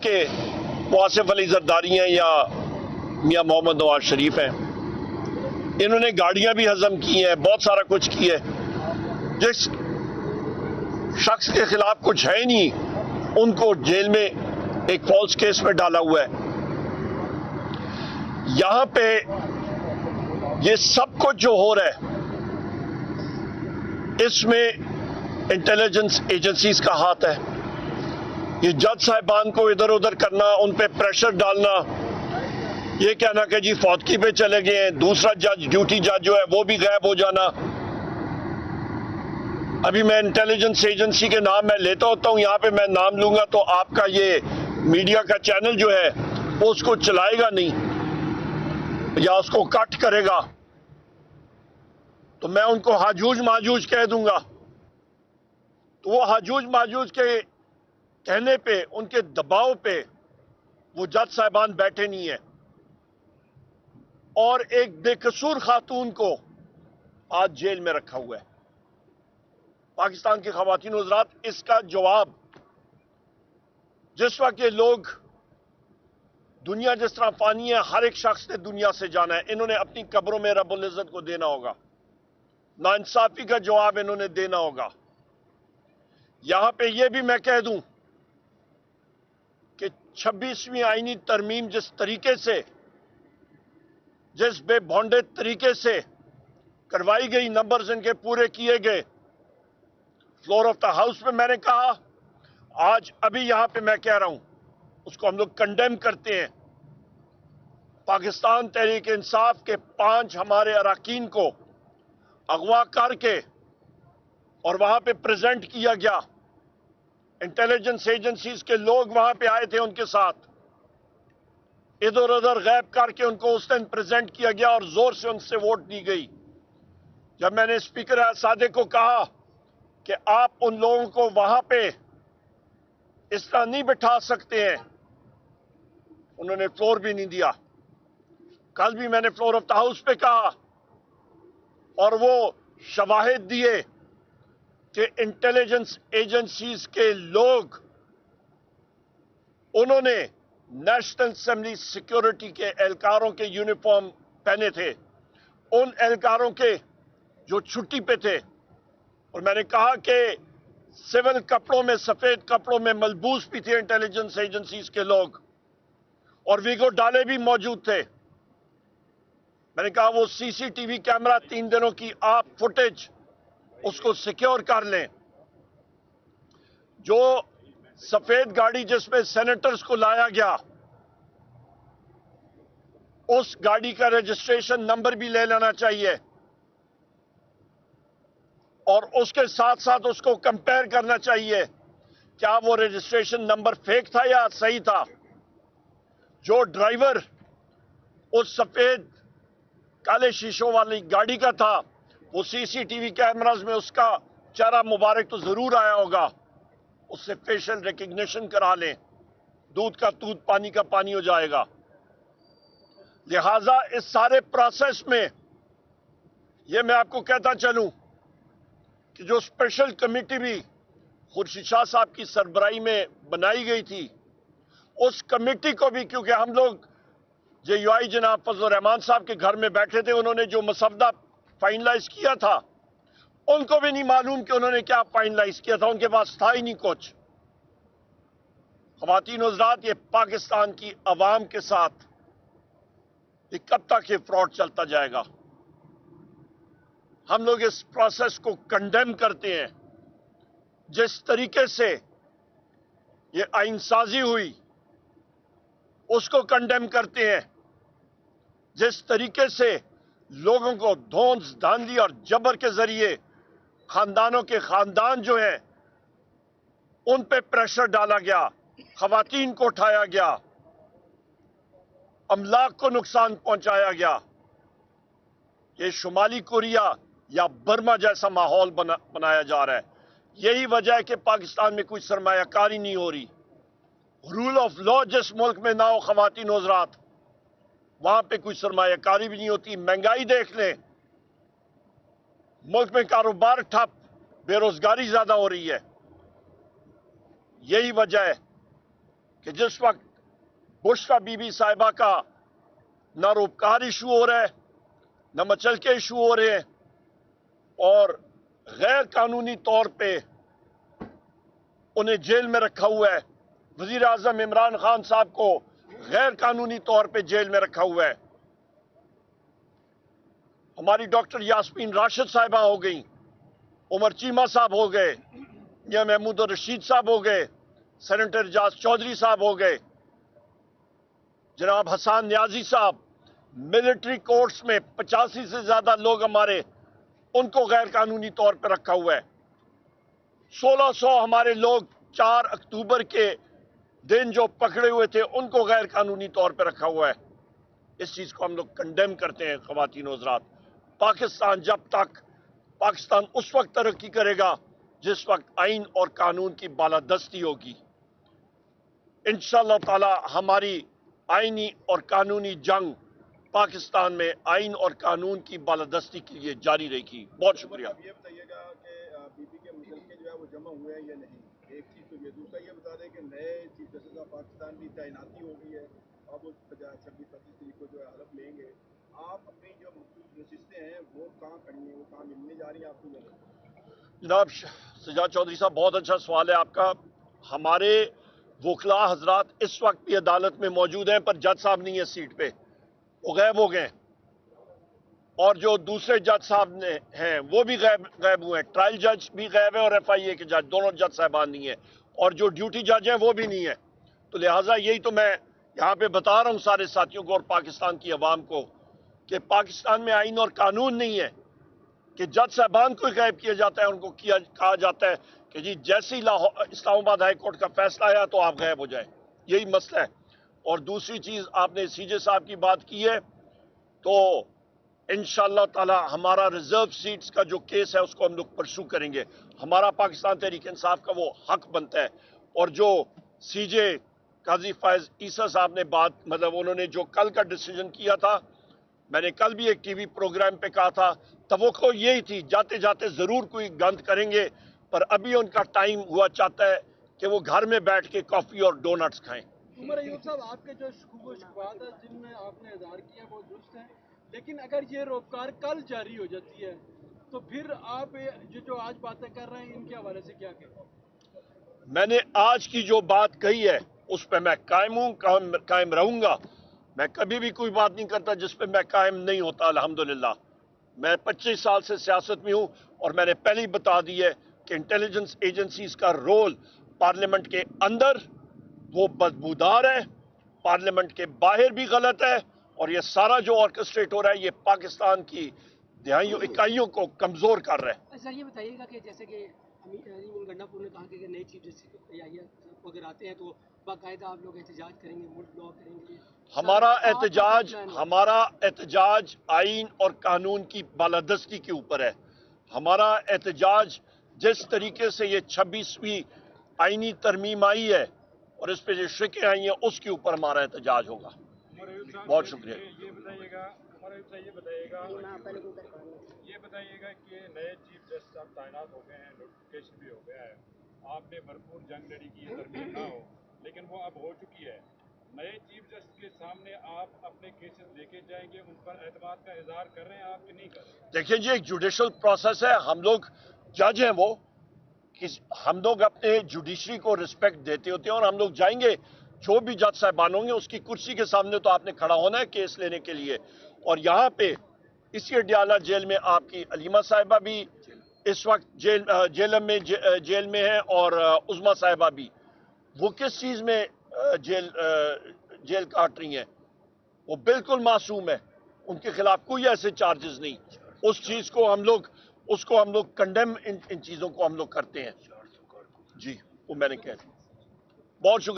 کہ وہ آصف علی زرداری ہیں یا میاں محمد نواز شریف ہیں. انہوں نے گاڑیاں بھی ہضم کی ہیں, بہت سارا کچھ کیا ہے. جس شخص کے خلاف کچھ ہے نہیں ان کو جیل میں ایک فالس کیس میں ڈالا ہوا ہے. یہاں پہ یہ سب کچھ جو ہو رہا ہے اس میں انٹیلیجنس ایجنسیز کا ہاتھ ہے. یہ جج صاحبان کو ادھر ادھر کرنا, ان پہ پریشر ڈالنا, یہ کہنا کہ جی فوتگی پہ چلے گئے ہیں, دوسرا جج ڈیوٹی جج جو ہے وہ بھی غائب ہو جانا. ابھی میں انٹیلیجنس ایجنسی کے نام میں لیتا ہوتا ہوں, یہاں پہ میں نام لوں گا تو آپ کا یہ میڈیا کا چینل جو ہے وہ اس کو چلائے گا نہیں یا اس کو کٹ کرے گا, تو میں ان کو ہاجوج ماجوج کہہ دوں گا. تو وہ ہاجوج ماجوج کے کہنے پہ, ان کے دباؤ پہ وہ جج صاحبان بیٹھے نہیں ہیں, اور ایک بے قصور خاتون کو آج جیل میں رکھا ہوا ہے. پاکستان کی خواتین و حضرات, اس کا جواب جس وقت یہ لوگ, دنیا جس طرح فانی ہے, ہر ایک شخص نے دنیا سے جانا ہے, انہوں نے اپنی قبروں میں رب العزت کو دینا ہوگا. ناانصافی کا جواب انہوں نے دینا ہوگا. یہاں پہ یہ بھی میں کہہ دوں کہ 26ویں آئینی ترمیم جس طریقے سے, جس بے بھونڈے طریقے سے کروائی گئی, نمبرز ان کے پورے کیے گئے, فلور آف دا ہاؤس میں میں نے کہا, آج ابھی یہاں پہ میں کہہ رہا ہوں, اس کو ہم لوگ کنڈیم کرتے ہیں. پاکستان تحریک انصاف کے 5 ہمارے اراکین کو اغوا کر کے اور وہاں پہ پریزنٹ کیا گیا. انٹیلیجنس ایجنسیز کے لوگ وہاں پہ آئے تھے, ان کے ساتھ ادھر ادھر غائب کر کے ان کو اس دن پریزنٹ کیا گیا اور زور سے ان سے ووٹ دی گئی. جب میں نے اسپیکر صادق کو کہا کہ آپ ان لوگوں کو وہاں پہ اس طرح نہیں بٹھا سکتے ہیں, انہوں نے فلور بھی نہیں دیا. کل بھی میں نے فلور آف دا ہاؤس پہ کہا اور وہ شواہد دیے کہ انٹیلیجنس ایجنسیز کے لوگ, انہوں نے نیشنل اسمبلی سیکیورٹی کے اہلکاروں کے یونیفارم پہنے تھے, ان اہلکاروں کے جو چھٹی پہ تھے, اور میں نے کہا کہ سول کپڑوں میں, سفید کپڑوں میں ملبوس بھی تھے انٹیلیجنس ایجنسیز کے لوگ, اور ویگو ڈالے بھی موجود تھے. میں نے کہا وہ سی سی ٹی وی کیمرہ 3 دنوں کی آپ فوٹیج اس کو سیکیور کر لیں. جو سفید گاڑی جس میں سینیٹرز کو لایا گیا, اس گاڑی کا رجسٹریشن نمبر بھی لے لینا چاہیے, اور اس کے ساتھ ساتھ اس کو کمپیئر کرنا چاہیے کیا وہ رجسٹریشن نمبر فیک تھا یا صحیح تھا. جو ڈرائیور اس سفید کالے شیشوں والی گاڑی کا تھا, وہ سی سی ٹی وی کیمراز میں اس کا چہرہ مبارک تو ضرور آیا ہوگا, اس سے فیشل ریکگنیشن کرا لیں, دودھ کا دودھ پانی کا پانی ہو جائے گا. لہٰذا اس سارے پروسیس میں یہ میں آپ کو کہتا چلوں کہ جو اسپیشل کمیٹی بھی خورشید شاہ صاحب کی سربراہی میں بنائی گئی تھی, اس کمیٹی کو بھی, کیونکہ ہم لوگ جے یو آئی جناب فضل الرحمان صاحب کے گھر میں بیٹھے تھے, انہوں نے جو مسودہ فائنلائز کیا تھا, ان کو بھی نہیں معلوم کہ انہوں نے کیا فائنلائز کیا تھا, ان کے پاس تھا ہی نہیں کچھ. خواتین و حضرات, یہ پاکستان کی عوام کے ساتھ یہ کب تک یہ فراڈ چلتا جائے گا؟ ہم لوگ اس پروسیس کو کنڈیم کرتے ہیں. جس طریقے سے یہ آئین سازی ہوئی اس کو کنڈیم کرتے ہیں. جس طریقے سے لوگوں کو دھونس دھاندلی اور جبر کے ذریعے خاندانوں کے خاندان جو ہیں ان پہ پریشر ڈالا گیا, خواتین کو اٹھایا گیا, املاک کو نقصان پہنچایا گیا, یہ شمالی کوریا یا برما جیسا ماحول بنایا جا رہا ہے. یہی وجہ ہے کہ پاکستان میں کوئی سرمایہ کاری نہیں ہو رہی. رول آف لا جس ملک میں نہ ہو خواتین و حضرات, وہاں پہ کوئی سرمایہ کاری بھی نہیں ہوتی. مہنگائی دیکھ لیں, ملک میں کاروبار ٹھپ, بے روزگاری زیادہ ہو رہی ہے. یہی وجہ ہے کہ جس وقت بشرا بی بی صاحبہ کا نہ روپکار ایشو ہو رہا ہے، نہ مچلکے ایشو ہو رہے ہیں، اور غیر قانونی طور پہ انہیں جیل میں رکھا ہوا ہے، وزیر اعظم عمران خان صاحب کو غیر قانونی طور پہ جیل میں رکھا ہوا ہے، ہماری ڈاکٹر یاسمین راشد صاحبہ ہو گئیں، عمر چیمہ صاحب ہو گئے، یا محمود الرشید صاحب ہو گئے، سینیٹر اعجاز چودھری صاحب ہو گئے، جناب حسان نیازی صاحب، ملٹری کورٹس میں 85 سے زیادہ لوگ ہمارے، ان کو غیر قانونی طور پہ رکھا ہوا ہے، 1600 ہمارے لوگ 4 اکتوبر کے دن جو پکڑے ہوئے تھے ان کو غیر قانونی طور پہ رکھا ہوا ہے۔ اس چیز کو ہم لوگ کنڈیم کرتے ہیں خواتین و حضرات۔ پاکستان اس وقت ترقی کرے گا جس وقت آئین اور قانون کی بالادستی ہوگی۔ انشاءاللہ تعالی ہماری آئینی اور قانونی جنگ پاکستان میں آئین اور قانون کی بالادستی کے لیے جاری رہے گی۔ بہت شکریہ۔ اب یہ بتائیے گا کہ بی پی کے مشرقے جو ہے وہ جمع ہوئے ہیں یا نہیں، ایک چیز تو یہ، دوسرا یہ بتا دیں کہ نئے چیف جسٹس آف پاکستان کی تعیناتی ہو گئی ہے، اب وہ 26-25 تاریخ کو جو ہے حلف لیں گے، آپ اپنی جو مخصوص نشستیں ہیں وہ کہاں کرنی ہیں، وہ کہاں ملنے جا رہی ہیں آپ کو؟ جناب سجاد چودھری صاحب، بہت اچھا سوال ہے آپ کا۔ ہمارے وکلاء حضرات اس وقت بھی عدالت میں موجود ہیں، پر جج صاحب نہیں ہے سیٹ پہ، وہ غائب ہو گئے، اور جو دوسرے جج صاحب ہیں وہ بھی غائب ہوئے ہیں، ٹرائل جج بھی غائب ہے اور ایف آئی اے کے جج، دونوں جج صاحبان نہیں ہیں، اور جو ڈیوٹی جج ہیں وہ بھی نہیں ہے۔ تو لہٰذا یہی تو میں یہاں پہ بتا رہا ہوں سارے ساتھیوں کو اور پاکستان کی عوام کو کہ پاکستان میں آئین اور قانون نہیں ہے کہ جج صاحبان کو غائب کیا جاتا ہے، ان کو کہا جاتا ہے کہ جی جیسے ہی اسلام آباد ہائی کورٹ کا فیصلہ آیا تو آپ غائب ہو جائیں۔ یہی مسئلہ ہے۔ اور دوسری چیز، آپ نے سی جے صاحب کی بات کی ہے، تو انشاءاللہ تعالی ہمارا ریزرو سیٹس کا جو کیس ہے اس کو ہم لوگ پرسو کریں گے، ہمارا پاکستان تحریک انصاف کا وہ حق بنتا ہے۔ اور جو سی جے قاضی فائز عیسیٰ صاحب نے انہوں نے جو کل کا ڈیسیجن کیا تھا، میں نے کل بھی ایک ٹی وی پروگرام پہ کہا تھا، توقع یہی تھی جاتے جاتے ضرور کوئی گند کریں گے، پر ابھی ان کا ٹائم ہوا چاہتا ہے کہ وہ گھر میں بیٹھ کے کافی اور ڈونٹس کھائیں۔ عمر ایوب صاحب، آپ کے جو شکوک و شبہات ہیں جن میں آپ نے اظہار کیا وہ درست ہیں، لیکن اگر یہ روپکار کل جاری ہو جاتی ہے تو پھر آپ جو آج باتیں کر رہے ہیں ان کے حوالے سے کیا کہیں؟ میں نے آج کی جو بات کہی ہے اس پہ میں قائم ہوں، قائم رہوں گا۔ میں کبھی بھی کوئی بات نہیں کرتا جس پہ میں قائم نہیں ہوتا، الحمدللہ۔ میں 25 سال سے سیاست میں ہوں، اور میں نے پہلے ہی بتا دی ہے کہ انٹیلیجنس ایجنسیز کا رول پارلیمنٹ کے اندر وہ بدبودار ہے، پارلیمنٹ کے باہر بھی غلط ہے، اور یہ سارا جو آرکسٹریٹ ہو رہا ہے یہ پاکستان کی دہائیوں اکائیوں کو کمزور کر رہا ہے۔ سر یہ بتائیے گا کہ جیسے کہ امین گنڈا پور نے کہا کہ نئے چیف جسٹس اگر آتے ہیں تو باقاعدہ آپ لوگ احتجاج کریں گے، ملک بلاک کریں گے۔ ہمارا احتجاج آئین اور قانون کی بالادستی کے اوپر ہے۔ ہمارا احتجاج جس طریقے سے یہ 26ویں آئینی ترمیم آئی ہے اور اس پہ جو شرکیں آئی ہیں اس کے اوپر ہمارا احتجاج ہوگا۔ بہت شکریہ۔ یہ بتائیے گا کہ نئے چیف جسٹس اب تعینات ہو گئے ہیں، نوٹیفکیشن بھی ہو گیا ہے، آپ نے بھرپور جنگ لڑی کی یہ ترمیم نہ ہو، لیکن وہ اب ہو چکی ہے، نئے چیف جسٹس کے سامنے آپ اپنے کیسز لے کے جائیں گے، ان پر اعتماد کا اظہار کر رہے ہیں آپ کہ نہیں کر رہے ہیں؟ دیکھیں جی، ایک جوڈیشل پروسیس ہے، ہم لوگ جج ہیں، وہ ہم لوگ اپنے جوڈیشری کو رسپیکٹ دیتے ہوتے ہیں، اور ہم لوگ جائیں گے، جو بھی جج صاحبان ہوں گے اس کی کرسی کے سامنے تو آپ نے کھڑا ہونا ہے کیس لینے کے لیے۔ اور یہاں پہ اسی اڈیالہ جیل میں آپ کی علیمہ صاحبہ بھی اس وقت جیل میں ہے، اور عظمیٰ صاحبہ بھی، وہ کس چیز میں جیل کاٹ رہی ہیں؟ وہ بالکل معصوم ہے، ان کے خلاف کوئی ایسے چارجز نہیں۔ اس چیز کو ہم لوگ کنڈیم ان چیزوں کو ہم لوگ کرتے ہیں۔ جی وہ میں نے کہہ دیا۔ بہت شکریہ۔